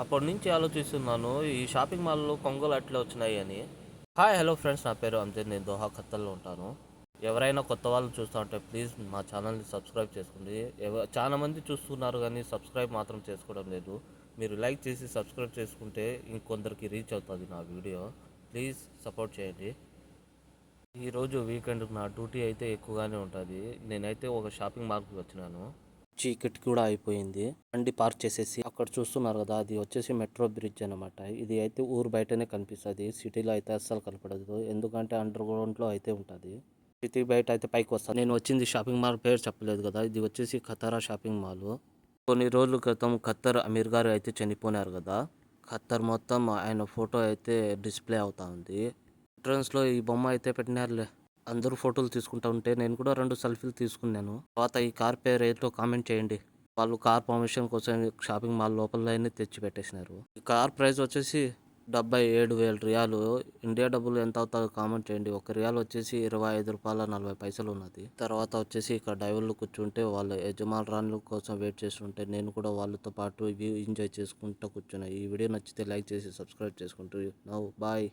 అప్పటి నుంచి ఆలోచిస్తున్నాను ఈ షాపింగ్ మాల్‌లో కొంగలు అట్లా వచ్చినాయి అని. హాయ్! Hello friends. నా పేరు అంజద్. నేను దోహా, ఖత్తర్‌లో ఉంటాను. ఎవరైనా కొత్త వాళ్ళు చూస్తా ఉంటే ప్లీజ్ మా ఛానల్‌ని సబ్స్క్రైబ్ చేసుకోండి. చాలా మంది చూస్తున్నారు గానీ సబ్స్క్రైబ్ మాత్రం చేసుకోవడం లేదు. మీరు లైక్ చేసి సబ్స్క్రైబ్ చేసుకుంటే ఇంకొందరికి రీచ్ అవుతుంది నా వీడియో. ప్లీజ్ సపోర్ట్ చేయండి. ఈరోజు వీకెండ్ నా డ్యూటీ అయితే ఎక్కువగానే ఉంటుంది. నేనైతే ఒక షాపింగ్ మాల్‌కి వచ్చినాను. చీకటి కూడా అయిపోయింది. బండి పార్క్ చేసేసి అక్కడ చూస్తున్నారు కదా, అది వచ్చేసి మెట్రో బ్రిడ్జ్ అనమాట. ఇది అయితే ఊరు బయటనే కనిపిస్తుంది. సిటీలో అయితే అస్సలు కనపడదు. ఎందుకంటే అండర్ గ్రౌండ్లో అయితే ఉంటుంది. సిటీ బయట అయితే పైకి వస్తాను. నేను వచ్చింది షాపింగ్ మాల్ పేరు చెప్పలేదు కదా, ఇది వచ్చేసి ఖతారా షాపింగ్ మాల్. కొన్ని రోజుల క్రితం ఖత్తర్ అమీర్ గారు అయితే చనిపోయినారు కదా, ఖత్తర్ మొత్తం ఆయన ఫోటో అయితే డిస్ప్లే అవుతా ఉంది. ఎంట్రన్స్లో ఈ బొమ్మ అయితే పెట్టినారులే. అందరూ ఫోటోలు తీసుకుంటా ఉంటే నేను కూడా 2 సెల్ఫీలు తీసుకున్నాను. తర్వాత ఈ కార్ పేరు ఏంటో కామెంట్ చేయండి. వాళ్ళు కార్ పర్మిషన్ కోసం షాపింగ్ మాల్ లోపలనే తెచ్చి పెట్టేసినారు. ఈ కార్ ప్రైస్ వచ్చేసి 77,000 రియాలు. ఇండియా డబ్బులు ఎంత అవుతుందో కామెంట్ చేయండి. ఒక రియాల్ వచ్చేసి ₹25.40 ఉన్నది. తర్వాత వచ్చేసి ఇక్కడ డ్రైవర్లు కూర్చుంటే వాళ్ళ యజమానురాళ్ళ కోసం వెయిట్ చేస్తుంటే నేను కూడా వాళ్ళతో పాటు ఎంజాయ్ చేసుకుంటూ కూర్చున్నా. ఈ వీడియో నచ్చితే లైక్ చేసి సబ్స్క్రైబ్ చేసుకుంటూ బాయ్.